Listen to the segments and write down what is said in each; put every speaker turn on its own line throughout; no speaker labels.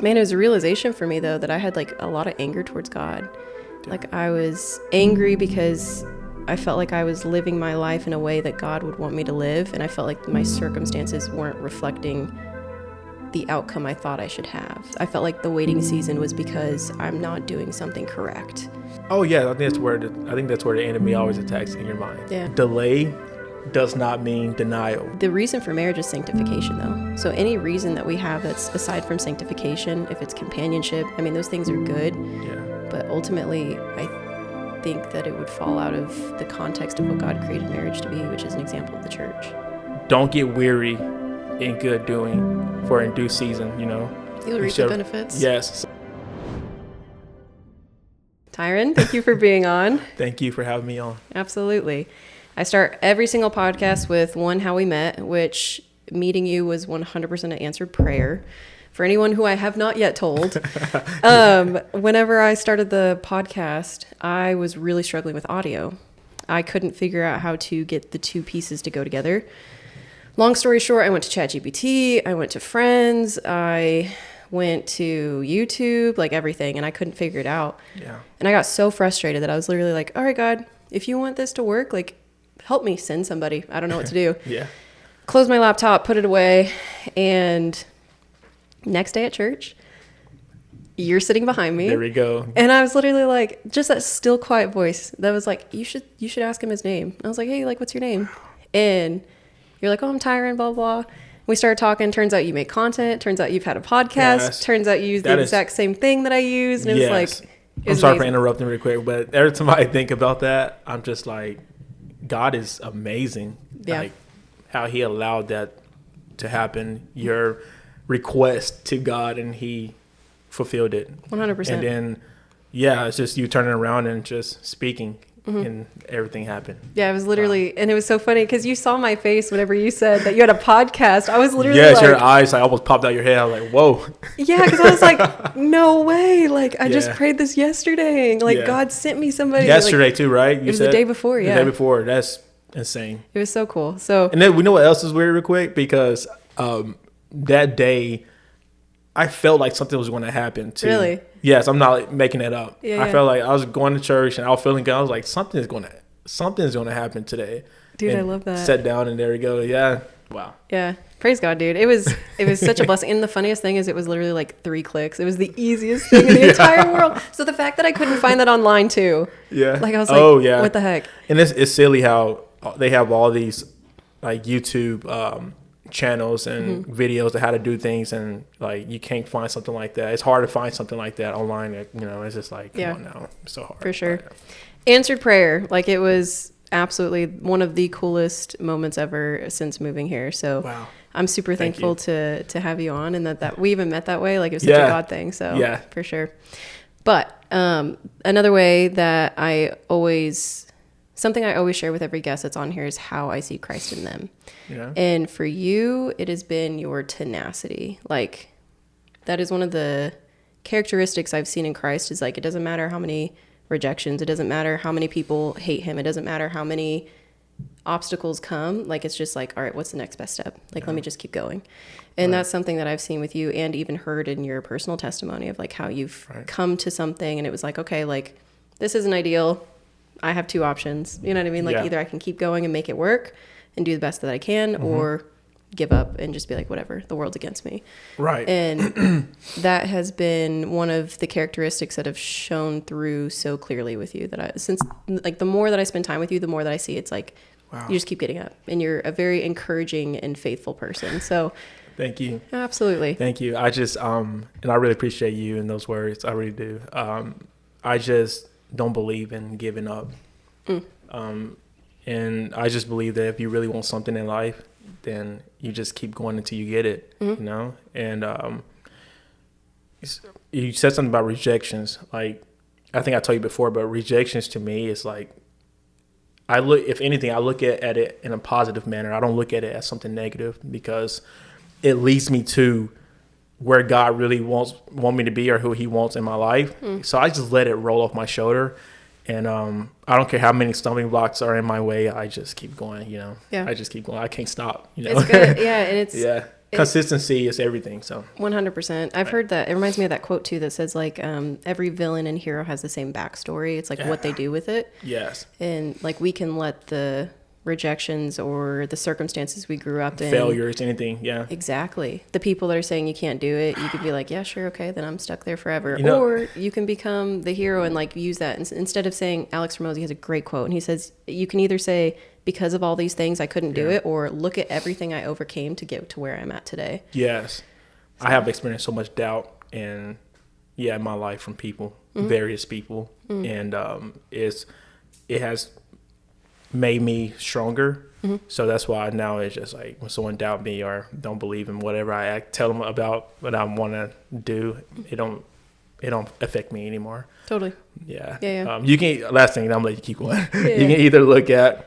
Man, it was a realization for me, though, that I had like a lot of anger towards God. Like I was angry because I felt like I was living my life in a way that God would want me to live. And I felt like my circumstances weren't reflecting the outcome I thought I should have. I felt like the waiting season was because I'm not doing something correct.
Oh yeah, I think that's where the enemy always attacks in your mind.
Yeah.
Delay does not mean denial.
The reason for marriage is sanctification, though. So any reason that we have that's aside from sanctification, if it's companionship, I mean, those things are good.
Yeah.
But ultimately, I think that it would fall out of the context of what God created marriage to be, which is an example of the church.
Don't get weary in good doing, for in due season,
You'll reap the benefits.
Yes.
Tyren, thank you for being on.
Thank you for having me on.
Absolutely. I start every single podcast with one, how we met, which meeting you was 100% an answered prayer. For anyone who I have not yet told, whenever I started the podcast, I was really struggling with audio. I couldn't figure out how to get the two pieces to go together. Long story short, I went to ChatGPT, I went to friends, I went to YouTube, like everything, and I couldn't figure it out.
Yeah.
And I got so frustrated that I was literally like, all right, God, if you want this to work, like, help me send somebody. I don't know what to do.
Yeah.
Closed my laptop, put it away, and next day at church, you're sitting behind me.
There we go.
And I was literally like, just that still quiet voice that was like, you should ask him his name. I was like, hey, like, what's your name? And you're like, oh, I'm Tyren, blah, blah. We started talking. Turns out you make content. Turns out you've had a podcast.
Yes.
Turns out you use the exact same thing that I use. And it was like,
I'm sorry for interrupting really quick, but every time I think about that, I'm just like, God is amazing.
Yeah.
Like how he allowed that to happen. Your request to God, and he fulfilled it
100%.
And then it's just you turning around and just speaking, and everything happened.
Yeah, it was literally, and it was so funny because you saw my face whenever you said that you had a podcast. I was literally like,
your eyes like almost popped out your head. I was like, whoa.
Yeah, because I was like, no way. Like, I just prayed this yesterday. Like, God sent me somebody.
Yesterday too, right?
It was the day before,
The day before. That's insane.
It was so cool. So,
and then we know what else is weird real quick, because that day I felt like something was going to happen too.
Really?
Yes, I'm not like making it up.
Yeah,
I felt like I was going to church and I was feeling good. I was like, something's going to happen today.
Dude,
and
I love that.
Sat down and there we go. Yeah. Wow.
Yeah. Praise God, dude. It was such a blessing. And the funniest thing is it was literally like 3 clicks. It was the easiest thing in the entire world. So the fact that I couldn't find that online too.
Yeah.
Like I was like, what the heck?
And it's silly how they have all these like YouTube channels and videos of how to do things, and like you can't find something like that. It's hard to find something like that online. It's just like, come on now. It's so hard.
For sure. Answered prayer. Like it was absolutely one of the coolest moments ever since moving here. So
wow.
I'm super thankful to have you on, and that we even met that way. Like it was such a God thing. So for sure. But another way that something I always share with every guest that's on here is how I see Christ in them. Yeah. And for you, it has been your tenacity. Like that is one of the characteristics I've seen in Christ is like, it doesn't matter how many rejections, it doesn't matter how many people hate him, it doesn't matter how many obstacles come. Like, it's just like, all right, what's the next best step? Like, let me just keep going. And that's something that I've seen with you and even heard in your personal testimony of like how you've come to something and it was like, okay, like this isn't ideal. I have 2 options. You know what I mean? Like either I can keep going and make it work and do the best that I can, or give up and just be like, whatever, the world's against me.
Right.
And that has been one of the characteristics that have shown through so clearly with you that since like the more that I spend time with you, the more that I see it's like, you just keep getting up and you're a very encouraging and faithful person. So
thank you.
Absolutely.
Thank you. I just, and I really appreciate you in those words. I really do. I just don't believe in giving up. And I just believe that if you really want something in life, then you just keep going until you get it, you know? And you said something about rejections. Like, I think I told you before, but rejections to me is like, if anything, I look at it in a positive manner. I don't look at it as something negative, because it leads me to where God really want me to be, or who he wants in my life. So I just let it roll off my shoulder. And I don't care how many stumbling blocks are in my way. I just keep going, you know. Yeah. I just keep going. I can't stop, you know.
It's good. Yeah. And
consistency is everything. So
100%. I've heard that. It reminds me of that quote too that says like every villain and hero has the same backstory. It's like what they do with it.
Yes.
And like we can let the rejections or the circumstances we grew up in,
failures, anything. Yeah.
Exactly. The people that are saying you can't do it, you could be like, yeah, sure, okay, then I'm stuck there forever. Or you can become the hero and like use that instead of saying, Alex Ramosi has a great quote, and he says you can either say, because of all these things I couldn't do it, or look at everything I overcame to get to where I'm at today.
Yes. So, I have experienced so much doubt in my life from people, various people, and it has made me stronger. So that's why now it's just like when someone doubt me or don't believe in whatever I tell them about what I want to do, it don't affect me anymore.
Totally.
Yeah. You can, last thing, I'm gonna let you keep going. You can either look at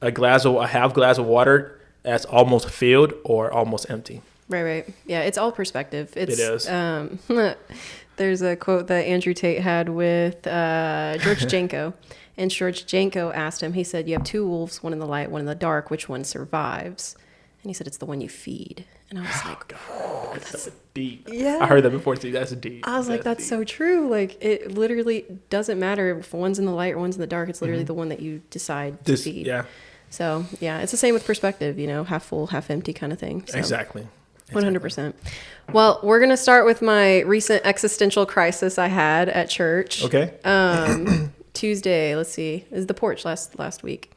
a half glass of water that's almost filled or almost empty.
Right. Yeah, it's all perspective.
It is.
There's a quote that Andrew Tate had with George Janko. And George Janko asked him, he said, you have two wolves, one in the light, one in the dark. Which one survives? And he said, it's the one you feed. And I was like,
oh, that's deep.
Yeah.
I heard that before too. That's deep.
I was like, that's so true. Like, it literally doesn't matter if one's in the light or one's in the dark. It's literally the one that you decide to feed.
Yeah.
So, yeah, it's the same with perspective, half full, half empty kind of thing. So.
Exactly.
100%. Well, we're going to start with my recent existential crisis I had at church.
Okay.
Tuesday, let's see, is the porch last week.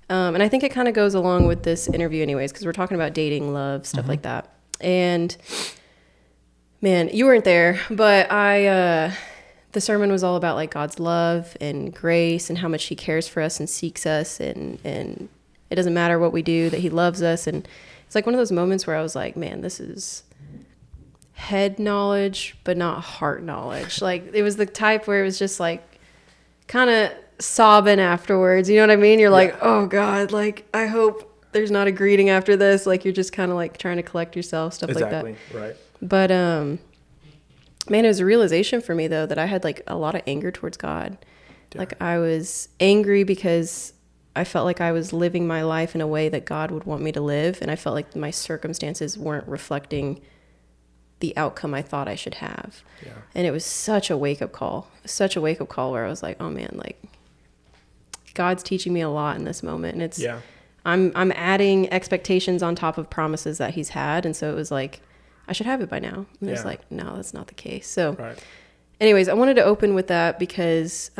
And I think it kind of goes along with this interview anyways, because we're talking about dating, love, stuff like that. And man, you weren't there, but the sermon was all about like God's love and grace and how much he cares for us and seeks us. And it doesn't matter what we do, that he loves us. And it's like one of those moments where I was like, man, this is head knowledge, but not heart knowledge. Like it was the type where it was just like, kind of sobbing afterwards, you know what I mean? You're like, oh God, like I hope there's not a greeting after this. Like you're just kind of like trying to collect yourself, stuff like that.
Exactly, right.
But man, it was a realization for me though that I had like a lot of anger towards God. Yeah. Like I was angry because I felt like I was living my life in a way that God would want me to live, and I felt like my circumstances weren't reflecting the outcome I thought I should have. Yeah. And it was such a wake-up call where I was like, oh man, like God's teaching me a lot in this moment. And it's, I'm adding expectations on top of promises that he's had. And so it was like, I should have it by now. And it's like, no, that's not the case. So anyways, I wanted to open with that because,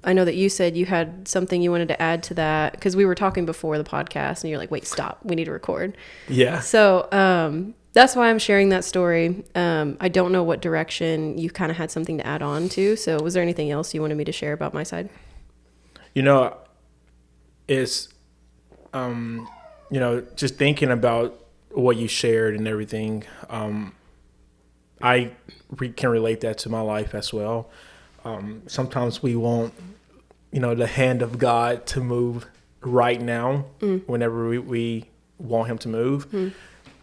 I know that you said you had something you wanted to add to that because we were talking before the podcast and you're like, wait, stop, we need to record. Yeah. So, that's why I'm sharing that story. I don't know what direction you kind of had something to add on to. So was there anything else you wanted me to share about my side?
It's, just thinking about what you shared and everything. I can relate that to my life as well. Sometimes we want, the hand of God to move right now whenever we want him to move.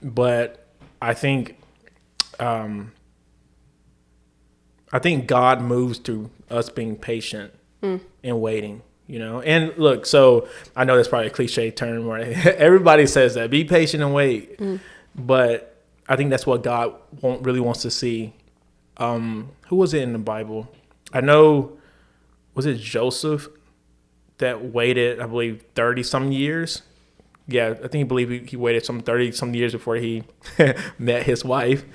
But I think God moves through us being patient and waiting, And look, so I know that's probably a cliche term where everybody says that, be patient and wait. But I think that's what God really wants to see. Who was it in the Bible? I know, was it Joseph that waited, I believe, 30-some years? Yeah, I think he waited some 30-some years before he met his wife.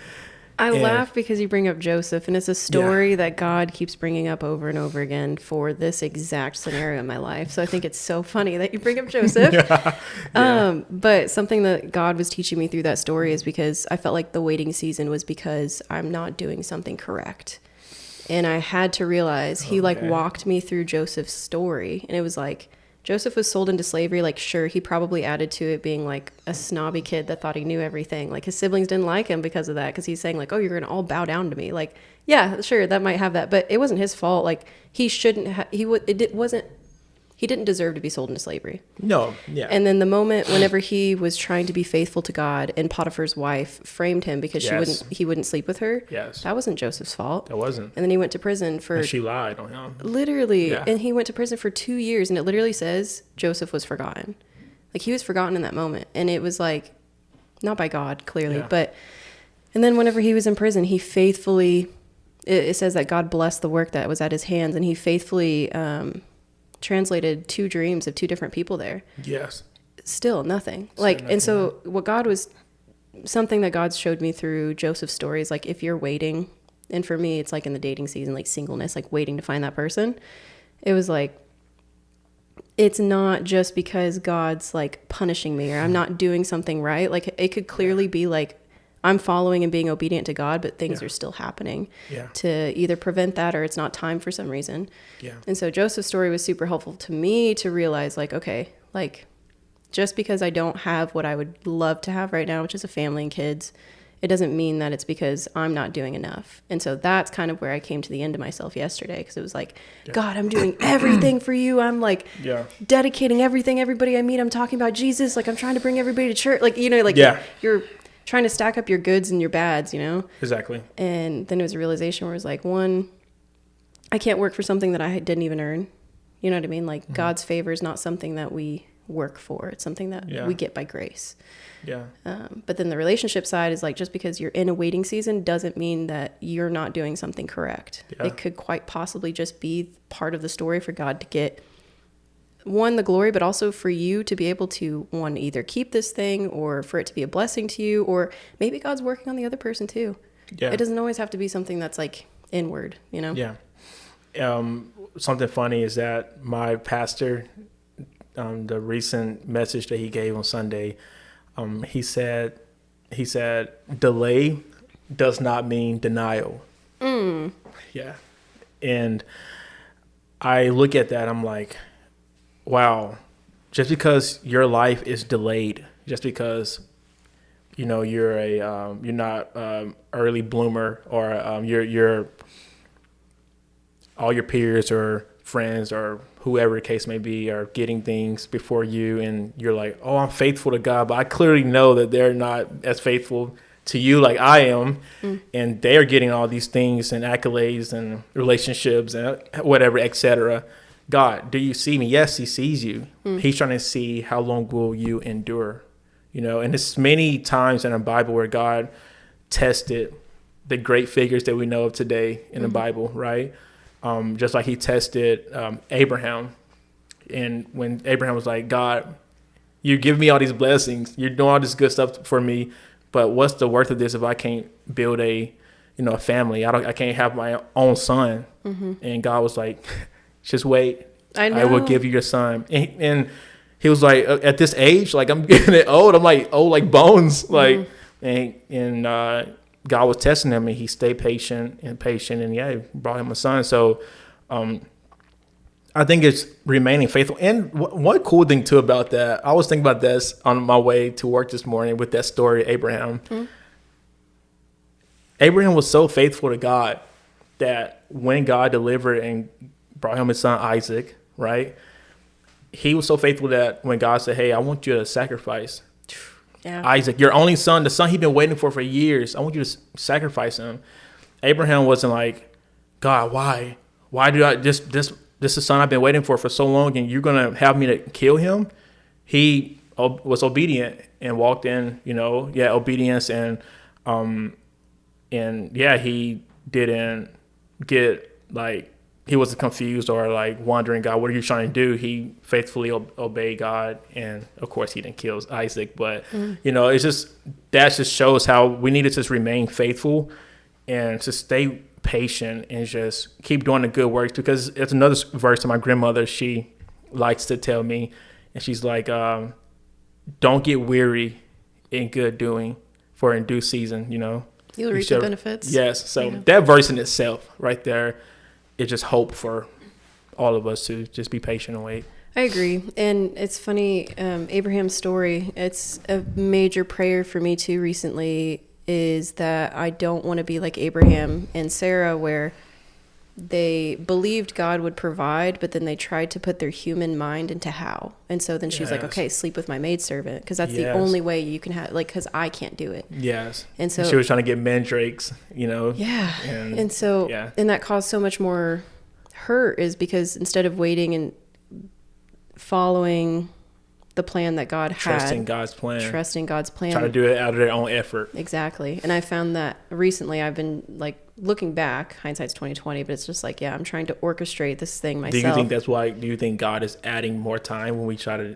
I laugh because you bring up Joseph, and it's a story that God keeps bringing up over and over again for this exact scenario in my life. So I think it's so funny that you bring up Joseph. But something that God was teaching me through that story is because I felt like the waiting season was because I'm not doing something correct. And I had to realize he walked me through Joseph's story, and it was like, Joseph was sold into slavery. Like, sure, he probably added to it being like a snobby kid that thought he knew everything. Like his siblings didn't like him because of that. Because he's saying like, oh, you're going to all bow down to me. Like, yeah, sure. That might have that, but it wasn't his fault. Like he shouldn't have, he didn't deserve to be sold into slavery.
No. Yeah.
And then the moment whenever he was trying to be faithful to God and Potiphar's wife framed him because he wouldn't sleep with her.
Yes.
That wasn't Joseph's fault.
That wasn't.
And then he went to prison for.
And she lied on him.
Literally. Yeah. And he went to prison for 2 years, and it literally says Joseph was forgotten. Like he was forgotten in that moment. And it was like, not by God, clearly,
Yeah.
but, and then whenever he was in prison, he faithfully, it says that God blessed the work that was at his hands, and he faithfully translated 2 dreams of 2 different people there.
Yes.
Still nothing. And so what God was, something that God showed me through Joseph's story is like, if you're waiting, and for me, it's like in the dating season, like singleness, like waiting to find that person. It was like, it's not just because God's like punishing me or I'm not doing something right. Like it could clearly be like, I'm following and being obedient to God, but things are still happening to either prevent that or it's not time for some reason. Yeah. And so Joseph's story was super helpful to me to realize like, okay, like just because I don't have what I would love to have right now, which is a family and kids, it doesn't mean that it's because I'm not doing enough. And so that's kind of where I came to the end of myself yesterday, because it was like, God, I'm doing everything for you. I'm like dedicating everything, everybody I meet, I'm talking about Jesus. Like I'm trying to bring everybody to church. Like, you know, like you're trying to stack up your goods and your bads, you know?
Exactly.
And then it was a realization where it was like, one, I can't work for something that I didn't even earn. You know what I mean? Like God's favor is not something that we work for. It's something that we get by grace. Yeah. But then the relationship side is like, just because you're in a waiting season doesn't mean that you're not doing something correct. Yeah. It could quite possibly just be part of the story for God to get, one, the glory, but also for you to be able to, one, either keep this thing or for it to be a blessing to you, or maybe God's working on the other person too. Yeah. It doesn't always have to be something that's like inward, you know? Yeah.
Something funny is that my pastor, the recent message that he gave on Sunday, he said, delay does not mean denial. Yeah. And I look at that, I'm like, wow, just because your life is delayed, just because, you know, you're not early bloomer, or you're all your peers or friends or whoever the case may be are getting things before you, and you're like, oh, I'm faithful to God, but I clearly know that they're not as faithful to you like I am, and they're getting all these things and accolades and relationships and whatever, etc. God, do you see me? Yes, he sees you. He's trying to see how long will you endure, you know. And it's many times in the Bible where God tested the great figures that we know of today in the Bible, right? Just like he tested Abraham. And when Abraham was like, God, you give me all these blessings, you're doing all this good stuff for me, but what's the worth of this if I can't build a family? I can't have my own son. And God was like, just wait. I will give you your son. And he was like, at this age, like I'm getting old. I'm like old like bones. Like, and God was testing him, and he stayed patient, and he brought him a son. So I think it's remaining faithful. And one cool thing too about that, I was thinking about this on my way to work this morning with that story, Abraham. Abraham was so faithful to God that when God delivered and brought him his son Isaac, right? He was so faithful that when God said, hey, I want you to sacrifice Isaac, your only son, the son he'd been waiting for years, I want you to sacrifice him. Abraham wasn't like, God, why? Why do I this is the son I've been waiting for so long, and you're gonna have me to kill him? He was obedient and walked in, obedience, and he didn't get like, he wasn't confused or like wondering, God, what are you trying to do? He faithfully obeyed God, and of course he didn't kill Isaac, but it's just, that just shows how we need to just remain faithful and to stay patient and just keep doing the good works. Because it's another verse that my grandmother, she likes to tell me, and she's like, don't get weary in good doing, for in due season, you'll
reap the benefits.
Yes. So that verse in itself right there, it's just hope for all of us to just be patient and wait.
I agree. And it's funny, Abraham's story, it's a major prayer for me too recently, is that I don't want to be like Abraham and Sarah, where they believed God would provide, but then they tried to put their human mind into how. And so then she's like, okay, sleep with my maidservant, because that's the only way you can have, like, because I can't do it.
Yes.
And so
she was trying to get mandrakes,
Yeah. And so, and that caused so much more hurt, is because instead of waiting and following the plan that God had.
Trusting God's plan.
Trying
to do it out of their own effort.
Exactly. And I found that recently I've been like looking back, hindsight's 2020, but it's just like, yeah, I'm trying to orchestrate this thing myself.
Do you think God is adding more time when we try to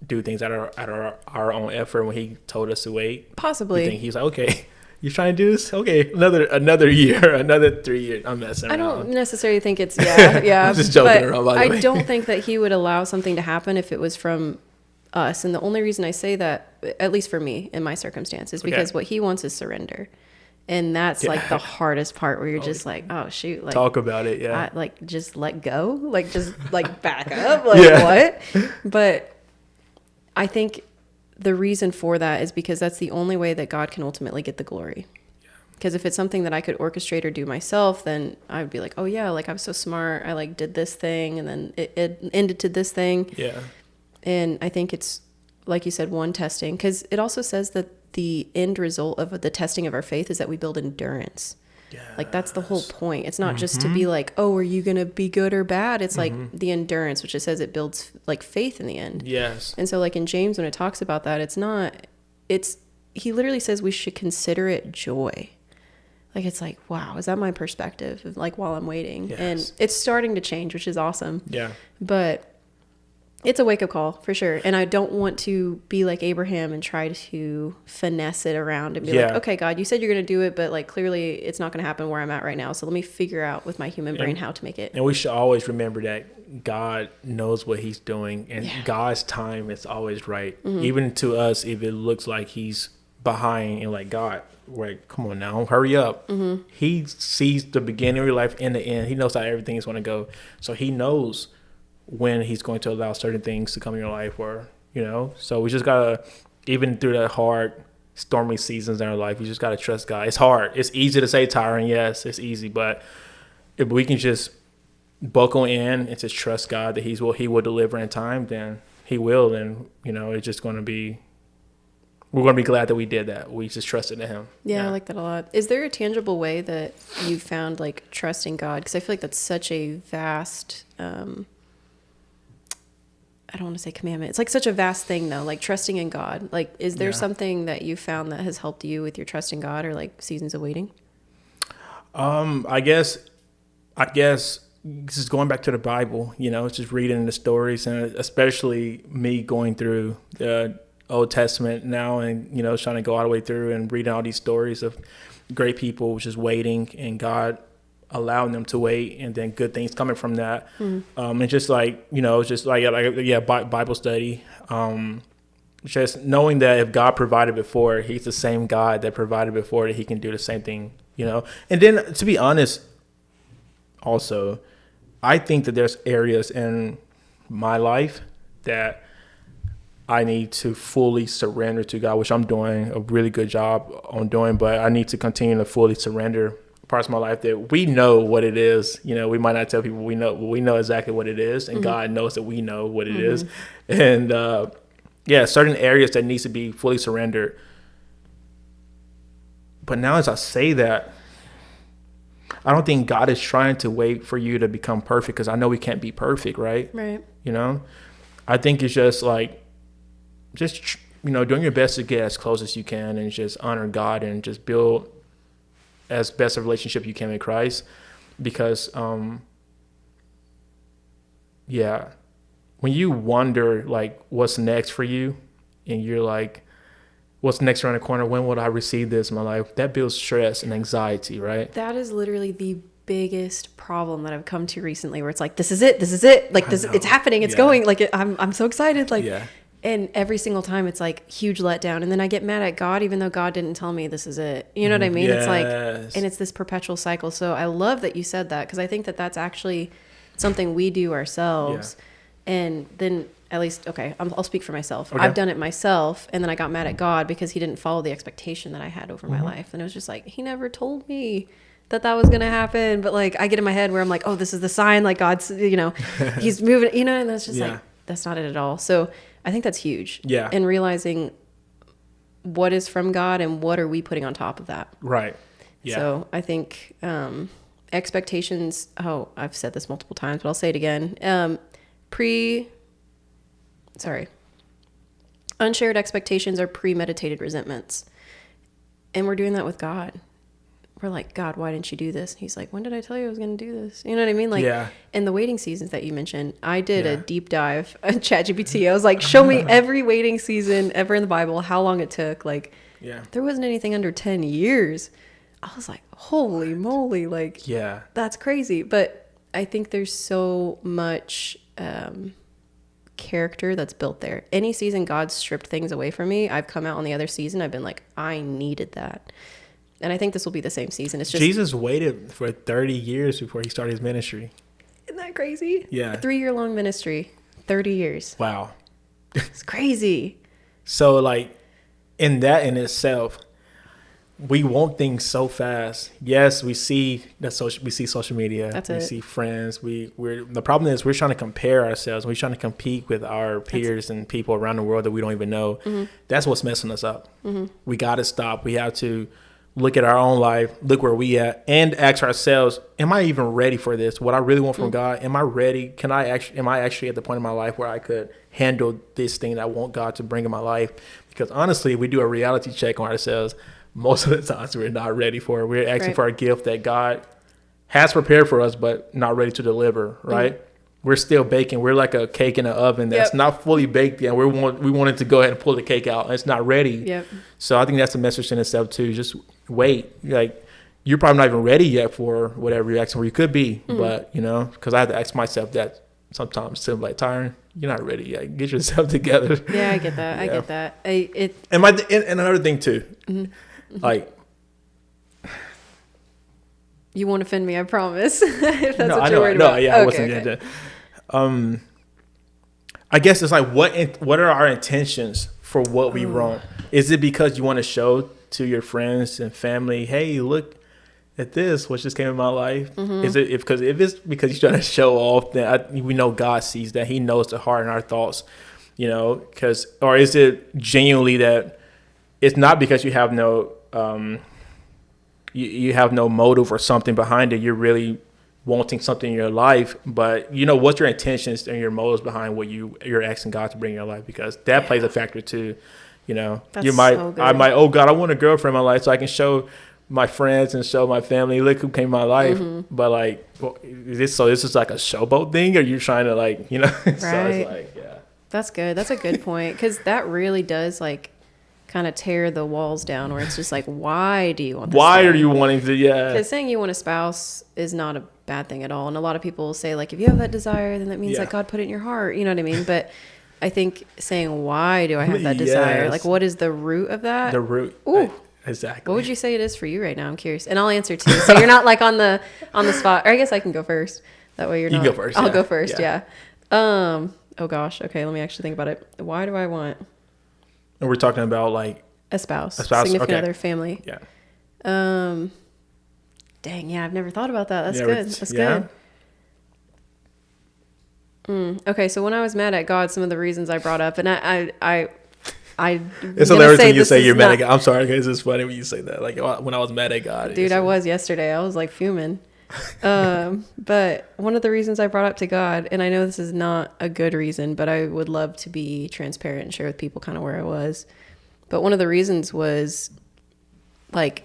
do things out of our own effort when he told us to wait?
Possibly.
You think he's like, okay, you're trying to do this? Okay, another year, another 3 years. I'm messing around.
I don't necessarily think it's, yeah.
I'm just joking around, by the way.
I don't think that he would allow something to happen if it was from us. And the only reason I say that, at least for me, in my circumstance, is because what he wants is surrender. And that's like the hardest part where you're just like, oh shoot. Like,
talk about it, yeah.
Like just let go. Like just like back up. Like what? But I think the reason for that is because that's the only way that God can ultimately get the glory. Because if it's something that I could orchestrate or do myself, then I would be like, oh yeah, like I was so smart. I like did this thing and then it ended to this thing.
Yeah.
And I think it's, like you said, one, testing. Because it also says that the end result of the testing of our faith is that we build endurance. Yes. Like that's the whole point. It's not just to be like, oh, are you going to be good or bad? It's like the endurance, which it says it builds like faith in the end.
Yes.
And so like in James, when it talks about that, he literally says we should consider it joy. Like, it's like, wow, is that my perspective of like while I'm waiting? Yes. And it's starting to change, which is awesome.
Yeah.
But it's a wake-up call for sure. And I don't want to be like Abraham and try to finesse it around and be like, okay, God, you said you're going to do it, but like clearly it's not going to happen where I'm at right now. So let me figure out with my human brain how to make it.
And we should always remember that God knows what he's doing, and God's time is always right. Even to us, if it looks like he's behind and like, God, like, come on now, hurry up. He sees the beginning of your life and the end. He knows how everything is going to go. So he knows when he's going to allow certain things to come in your life, or, you know, so we just gotta, even through the hard, stormy seasons in our life, you just gotta trust God. It's hard. It's easy to say, Tyren, yes, it's easy, but if we can just buckle in and just trust God that he will deliver in time, then he will. And, you know, it's just going to be, we're going to be glad that we did that. We just trusted in him.
Yeah, I like that a lot. Is there a tangible way that you found like trusting God? Because I feel like that's such a vast, I don't want to say commandment. It's like such a vast thing though, like trusting in God. Like, is there something that you found that has helped you with your trust in God, or like seasons of waiting?
I guess this is going back to the Bible, you know, it's just reading the stories, and especially me going through the Old Testament now, and, you know, trying to go all the way through and reading all these stories of great people just waiting and God allowing them to wait, and then good things coming from that. And just like, you know, just like Bible study, just knowing that if God provided before, he's the same God that provided before, that he can do the same thing, you know. And then, to be honest, also, I think that there's areas in my life that I need to fully surrender to God, which I'm doing a really good job on doing, but I need to continue to fully surrender parts of my life that we know what it is. You know, we might not tell people we know exactly what it is, and God knows that we know what it is. And certain areas that needs to be fully surrendered. But now, as I say that, I don't think God is trying to wait for you to become perfect, because I know we can't be perfect, right?
Right.
You know, I think it's just like, you know, doing your best to get as close as you can, and just honor God, and just build as best a relationship you can with Christ. Because, when you wonder like what's next for you, and you're like, what's next around the corner? When would I receive this in my life? That builds stress and anxiety, right?
That is literally the biggest problem that I've come to recently, where it's like, this is it. Like, it's happening. It's going. Like, I'm so excited. Like, and every single time it's like huge letdown. And then I get mad at God, even though God didn't tell me this is it. You know what I mean? It's like, and it's this perpetual cycle. So I love that you said that, because I think that that's actually something we do ourselves. And then, at least, I'll speak for myself. I've done it myself, and then I got mad at God because he didn't follow the expectation that I had over my life. And it was just like, he never told me that was going to happen. But like, I get in my head where I'm like, oh, this is the sign, like God's, you know, he's moving, you know, and that's just like, that's not it at all. So I think that's huge. Yeah. And realizing what is from God and what are we putting on top of that.
Right. Yeah.
So I think expectations, I've said this multiple times, but I'll say it again. Unshared expectations are premeditated resentments. And we're doing that with God. We're like, God, why didn't you do this? And he's like, when did I tell you I was going to do this? You know what I mean? Like, in the waiting seasons that you mentioned, I did a deep dive on ChatGPT. I was like, show me every waiting season ever in the Bible, how long it took. Like, there wasn't anything under 10 years. I was like, holy moly. Like, that's crazy. But I think there's so much character that's built there. Any season God stripped things away from me, I've come out on the other season, I've been like, I needed that. And I think this will be the same season. It's just
Jesus waited for 30 years before he started his ministry.
Isn't that crazy?
Yeah.
A 3-year-long ministry, 30 years.
Wow.
It's crazy.
So like in that in itself, we want things so fast. Yes, we see social media.
That's
we see friends. We're the problem is we're trying to compare ourselves. We're trying to compete with our peers and people around the world that we don't even know. That's what's messing us up. We got to stop. We have to look at our own life, look where we at, and ask ourselves, am I even ready for this? What I really want from God? Am I ready? Am I actually at the point in my life where I could handle this thing that I want God to bring in my life? Because honestly, we do a reality check on ourselves. Most of the times we're not ready for it. We're asking for a gift that God has prepared for us, but not ready to deliver, right? We're still baking. We're like a cake in an oven that's not fully baked yet. We wanted to go ahead and pull the cake out, and it's not ready. So I think that's a message in itself too. Just wait. Like, you're probably not even ready yet for whatever you're asking for. You could be, but because I have to ask myself that sometimes too. Like, Tyren, you're not ready yet. Get yourself together.
Yeah, I get that. I get that.
And another thing too, like.
You won't offend me, I promise. If that's what you're worried about.
I wasn't. I guess it's like, what are our intentions for what we want? Is it because you want to show to your friends and family, hey, look at this, what just came in my life? Is it if it's because you're trying to show off, then we know God sees that. He knows the heart and our thoughts, or is it genuinely that it's not because you have no you have no motive or something behind it? You're really wanting something in your life, but what's your intentions and your motives behind what you're asking God to bring in your life? Because that plays a factor too.
That's
you might,
so good.
I might, oh God, I want a girlfriend in my life so I can show my friends and show my family, look who came in my life. But like, this is like a showboat thing, or you're trying to like,
Right.
So it's like,
That's good. That's a good point, because that really does like kind of tear the walls down, where it's just like, why do you want this
why
thing?
are you wanting to?
Because saying you want a spouse is not a bad thing at all. And a lot of people say, like, if you have that desire, then that means that God put it in your heart. You know what I mean? But I think saying, why do I have that desire? Like, what is the root of that?
The root.
Ooh.
Exactly.
What would you say it is for you right now? I'm curious. And I'll answer too. So you're not like on the spot. Or I guess I can go first. That way you're not.
You go first.
I'll go first. Yeah. Oh gosh. Okay. Let me actually think about it. Why do I want?
And we're talking about like
a spouse, significant other, family.
Yeah.
Dang. Yeah. I've never thought about that. That's good. That's good. Okay. So when I was mad at God, some of the reasons I brought up, and
it's hilarious when you say you're mad at God. I'm sorry, guys. It's funny when you say that. Like, when I was mad at God.
Dude, I was yesterday. I was like fuming. But one of the reasons I brought up to God, and I know this is not a good reason, but I would love to be transparent and share with people kind of where I was. But one of the reasons was like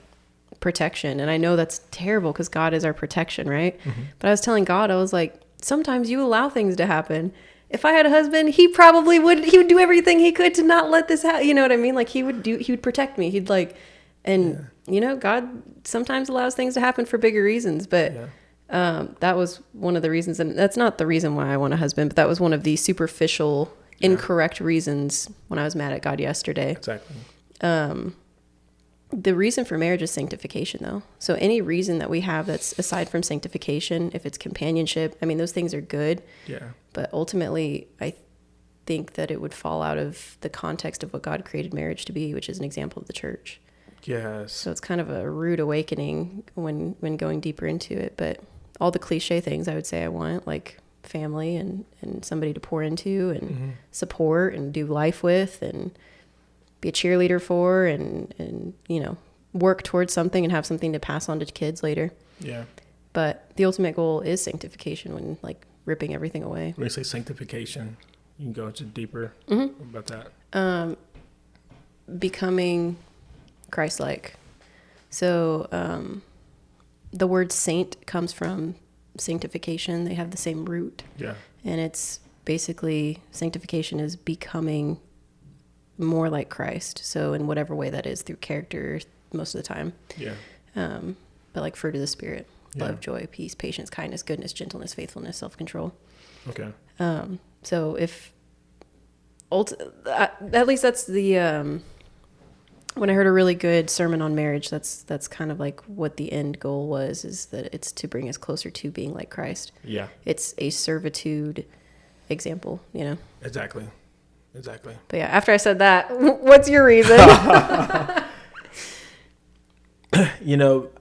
protection. And I know that's terrible because God is our protection, right? But I was telling God, I was like, sometimes you allow things to happen. If I had a husband, he would do everything he could to not let this happen. You know what I mean? Like, he would protect me. He'd like, and God sometimes allows things to happen for bigger reasons. But that was one of the reasons, and that's not the reason why I want a husband, but that was one of the superficial, incorrect reasons when I was mad at God yesterday.
Exactly.
The reason for marriage is sanctification, though. So any reason that we have that's aside from sanctification, if it's companionship, I mean, those things are good. Yeah. But ultimately, I think that it would fall out of the context of what God created marriage to be, which is an example of the church. Yes. So it's kind of a rude awakening when going deeper into it. But all the cliche things I would say I want, like family and somebody to pour into and support and do life with and be a cheerleader for and work towards something and have something to pass on to kids later. Yeah. But the ultimate goal is sanctification, when like ripping everything away.
When you say sanctification, you can go into deeper about that.
becoming Christ-like. So the word saint comes from sanctification. They have the same root.
Yeah.
And it's basically, sanctification is becoming more like Christ. So in whatever way that is, through character most of the time.
Yeah.
But like fruit of the Spirit,
Yeah.
love, joy, peace, patience, kindness, goodness, gentleness, faithfulness, self-control.
Okay.
So if at least that's the when I heard a really good sermon on marriage, that's kind of like what the end goal was, is that it's to bring us closer to being like Christ.
Yeah.
It's a servitude example, you know.
Exactly.
But yeah, after I said that, what's your reason?
You know,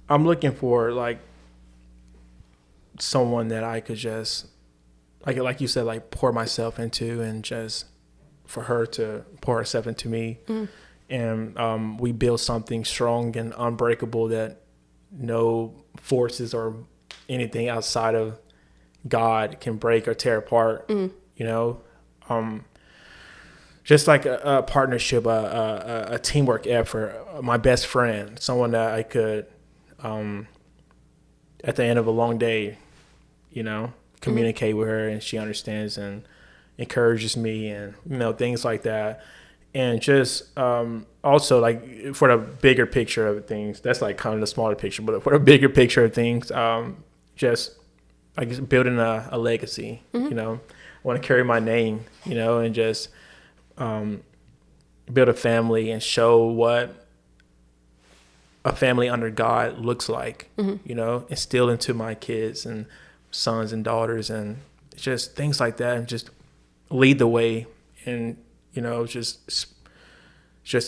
I'm looking for like someone that I could just like you said, like pour myself into, and just for her to pour herself into me. And we build something strong and unbreakable that no forces or anything outside of God can break or tear apart. You know, just like a partnership, a teamwork effort. My best friend, someone that I could, at the end of a long day, you know, communicate with her, and she understands and encourages me, and you know, things like that. And just also like for the bigger picture of things, that's like kind of the smaller picture, but for the bigger picture of things, just like building a legacy. You know, I want to carry my name, you know, and just build a family and show what a family under God looks like. You know, instill into my kids and sons and daughters, and just things like that, and just lead the way, and you know, just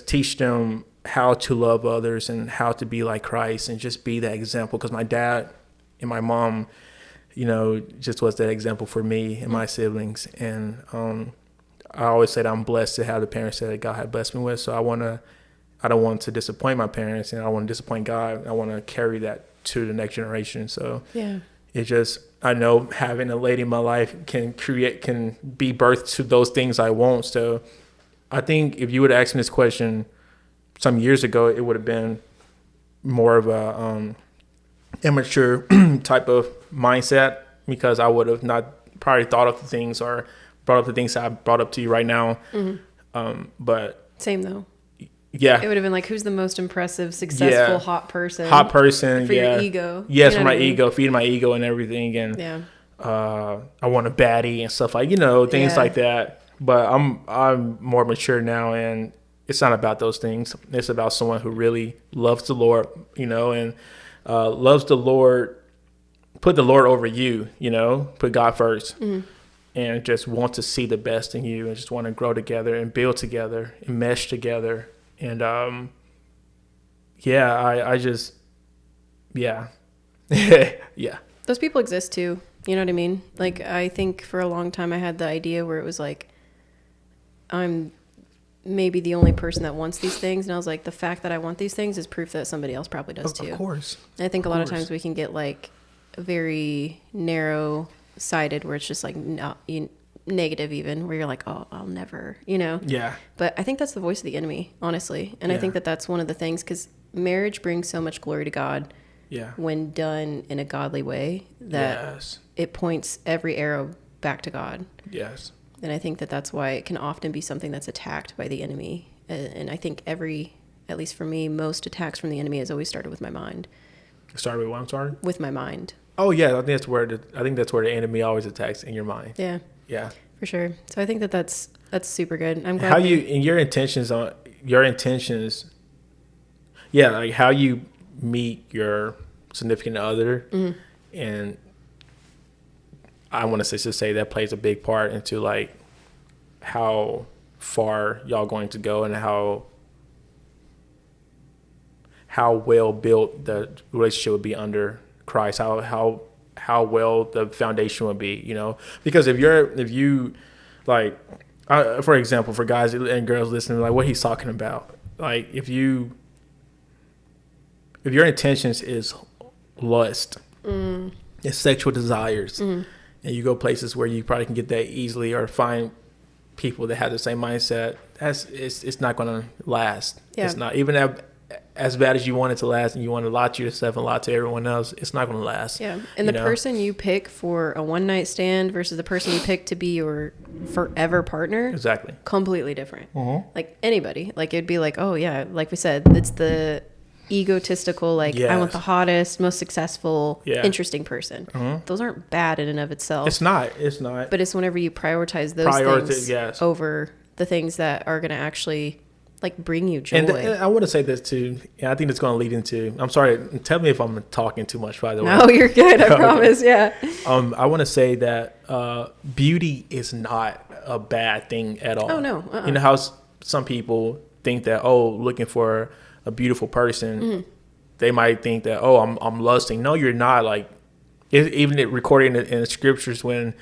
teach them how to love others and how to be like Christ, and just be that example. Because my dad and my mom, you know, just was that example for me and my siblings. And I always said I'm blessed to have the parents that God had blessed me with. So I don't want to disappoint my parents, and I don't want to disappoint God. I want to carry that to the next generation. So
Yeah.
it just, I know having a lady in my life can be birth to those things I want. So I think if you would ask me this question some years ago, it would have been more of a immature type of mindset, because I would have not probably thought of the things or brought up the things that I brought up to you right now. But
Same though.
yeah,
It would have been like, who's the most impressive, successful, hot person? For your ego.
Yes,
You know
for my
what I mean?
ego, feeding my ego and everything. And
Yeah.
I want a baddie and stuff, like, you know, things
Yeah.
like that. But I'm more mature now, and it's not about those things. It's about someone who really loves the Lord, you know, and loves the Lord, put the Lord over you, you know, put God first, and just want to see the best in you, and just want to grow together and build together and mesh together. And I just, yeah. Yeah.
Those people exist too. You know what I mean? Like, I think for a long time I had the idea where it was like, I'm maybe the only person that wants these things. And I was like, the fact that I want these things is proof that somebody else probably does too.
Of course.
And I think a lot of times we can get like very narrow sighted, where it's just like negative, even, where you're like, oh, I'll never, you know?
Yeah.
But I think that's the voice of the enemy, honestly. And I think that that's one of the things, because marriage brings so much glory to God.
Yeah.
When done in a godly way, that it points every arrow back to God.
Yes.
And I think that that's why it can often be something that's attacked by the enemy. And I think at least for me, most attacks from the enemy has always started with my mind.
Started with what? I'm sorry?
With my mind.
Oh yeah, I think that's where the enemy always attacks, in your mind.
Yeah.
Yeah.
For sure. So I think that's super good. I'm glad
your intentions, yeah, like how you meet your significant other, and I want to say that plays a big part into like how far y'all going to go, and how well built the relationship would be under Christ, how well the foundation would be, you know. Because if you like, for example, for guys and girls listening, like what he's talking about, like if your intentions is lust, it's sexual desires, and you go places where you probably can get that easily, or find people that have the same mindset, it's not going to last. Yeah. It's not, even as bad as you want it to last, and you want to lie to yourself and lie to everyone else, it's not going to last.
Yeah. And the person you pick for a one night stand versus the person you pick to be your forever partner,
exactly,
completely different. Mm-hmm. Like anybody, like it'd be like, oh yeah, like we said, it's the egotistical, like I want the hottest, most successful, interesting person. Mm-hmm. Those aren't bad in and of itself.
It's not.
But it's whenever you prioritize those things over the things that are going to actually like bring you joy.
And I want to say this too. I think it's going to lead into, I'm sorry, tell me if I'm talking too much, by the way.
No, you're good. I promise. Yeah.
I want to say that beauty is not a bad thing at all.
Oh, no.
You know how some people think that, looking for a beautiful person, they might think that, I'm lusting. No, you're not. Like, even recording in the scriptures, when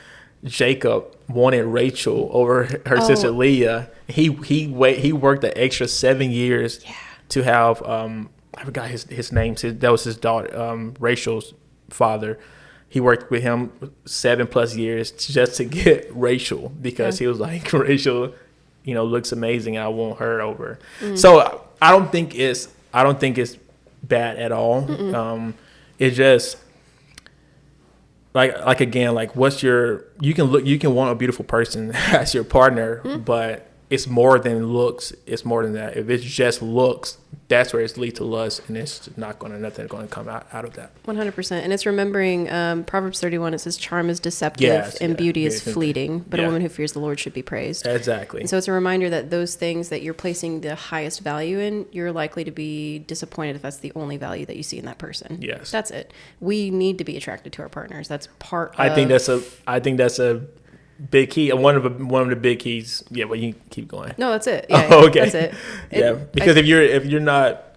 Jacob wanted Rachel over her sister Leah, he worked the extra 7 years to have I forgot his name. That was his daughter, Rachel's father. He worked with him 7+ years just to get Rachel, because he was like, Rachel, looks amazing. I want her over. So I don't think it's bad at all. It just like again, like you can want a beautiful person as your partner, but it's more than looks. It's more than that. If it's just looks, that's where it's lead to lust, and it's nothing going to come out of that.
100%. And it's remembering Proverbs 31. It says, "Charm is deceptive, and beauty is fleeting, but a woman who fears the Lord should be praised."
Exactly.
And so it's a reminder that those things that you're placing the highest value in, you're likely to be disappointed if that's the only value that you see in that person.
Yes,
that's it. We need to be attracted to our partners. That's part.
I think that's a big key. One of the big keys. Yeah, but you keep going.
No, that's it. Yeah,
okay.
That's it.
Yeah, because if you're not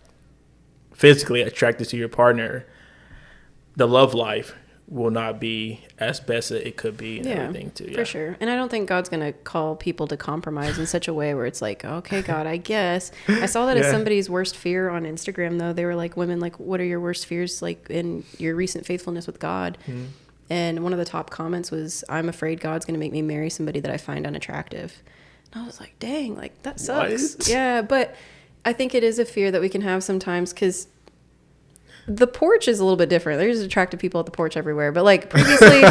physically attracted to your partner, the love life will not be as best as it could be, and everything too. Yeah,
for sure. And I don't think God's going to call people to compromise in such a way where it's like, okay, God, I guess. I saw that as somebody's worst fear on Instagram, though. They were like, women, like, what are your worst fears, like, in your recent faithfulness with God? Mm-hmm. And one of the top comments was, I'm afraid God's going to make me marry somebody that I find unattractive. And I was like, dang, like, that sucks. What? Yeah, but I think it is a fear that we can have sometimes, because the porch is a little bit different. There's attractive people at the porch everywhere. But, like, previously,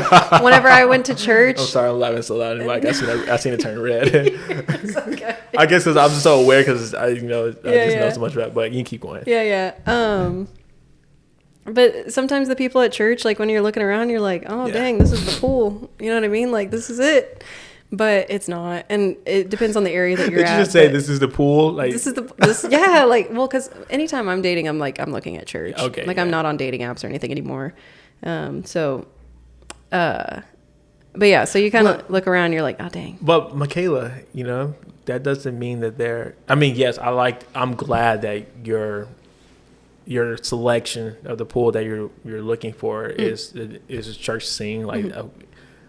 whenever I went to church...
I'm sorry, I'm laughing so loud. And, like, I seen it turn red. It's okay. I guess because I'm just so aware, because I know so much about it. But you can keep going.
Yeah. But sometimes the people at church, like when you're looking around, you're like, oh, dang, this is the pool. You know what I mean? Like, this is it. But it's not. And it depends on the area that you're at.
Did you just say this is the pool? Like,
yeah, like, well, because anytime I'm dating, I'm looking at church. Okay. Like, I'm not on dating apps or anything anymore. But yeah, so you kind of look around, you're like, oh, dang.
But Michaela, that doesn't mean that yes, I'm glad that your selection of the pool that you're looking for is a church scene. Like,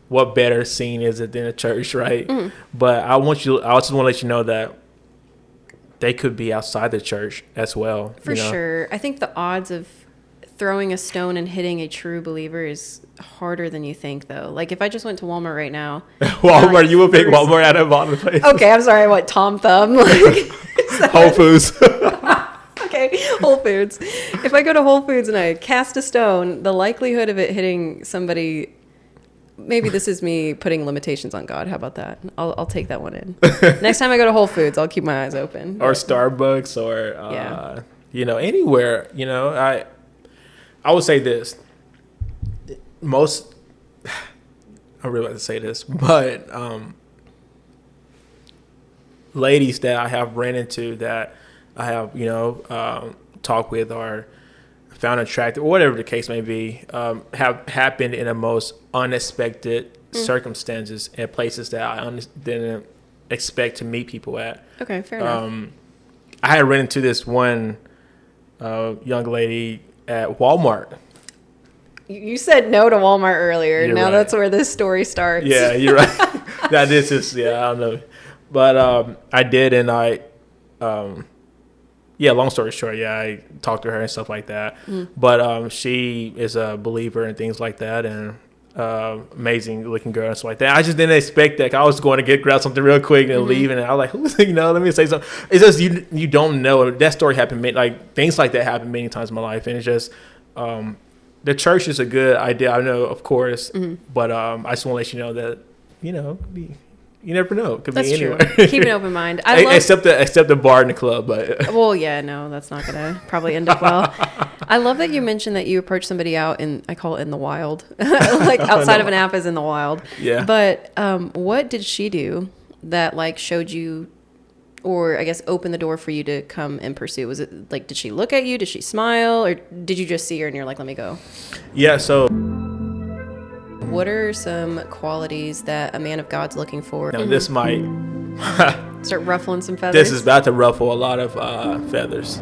what better scene is it than a church, right? But I just want to let you know that they could be outside the church as well.
For sure. I think the odds of throwing a stone and hitting a true believer is harder than you think, though. Like, if I just went to Walmart right now.
Walmart, you would pick Walmart out of all the places.
Okay, I'm sorry. What, Tom Thumb? Like,
Whole Foods.
Okay, Whole Foods. If I go to Whole Foods and I cast a stone, the likelihood of it hitting somebody, maybe this is me putting limitations on God. How about that? I'll take that one in. Next time I go to Whole Foods, I'll keep my eyes open.
Or Starbucks, or anywhere. I would say this. I really like to say this, but ladies that I have ran into that I have, talked with or found attractive, or whatever the case may be, have happened in the most unexpected circumstances and places that I didn't expect to meet people at.
Okay, fair enough.
I had run into this one young lady at Walmart.
You said no to Walmart earlier.
You're
now
right.
That's where this story starts.
Yeah, you're right. That is just, I don't know. But I did, and long story short, I talked to her and stuff like that. But she is a believer and things like that, and amazing looking girl and stuff like that. I just didn't expect that. I was going to grab something real quick and leave, and I was like, who's, let me say something. It's just you don't know. That story happened, like things like that happen many times in my life, and it's just the church is a good idea. I know, of course, but I just want to let you know that you never know. It could
That's
be anywhere.
True. Keep an open mind.
Except the bar in the club, but
well, yeah, no, that's not gonna probably end up well. I love that you mentioned that you approached somebody out in, I call it in the wild, like outside of an app is in the wild.
Yeah.
But what did she do that like showed you, or I guess opened the door for you to come and pursue? Was it like, did she look at you? Did she smile, or did you just see her and you're like, let me go?
Yeah. So.
What are some qualities that a man of God's looking for?
Now, this might
start ruffling some feathers.
This is about to ruffle a lot of feathers.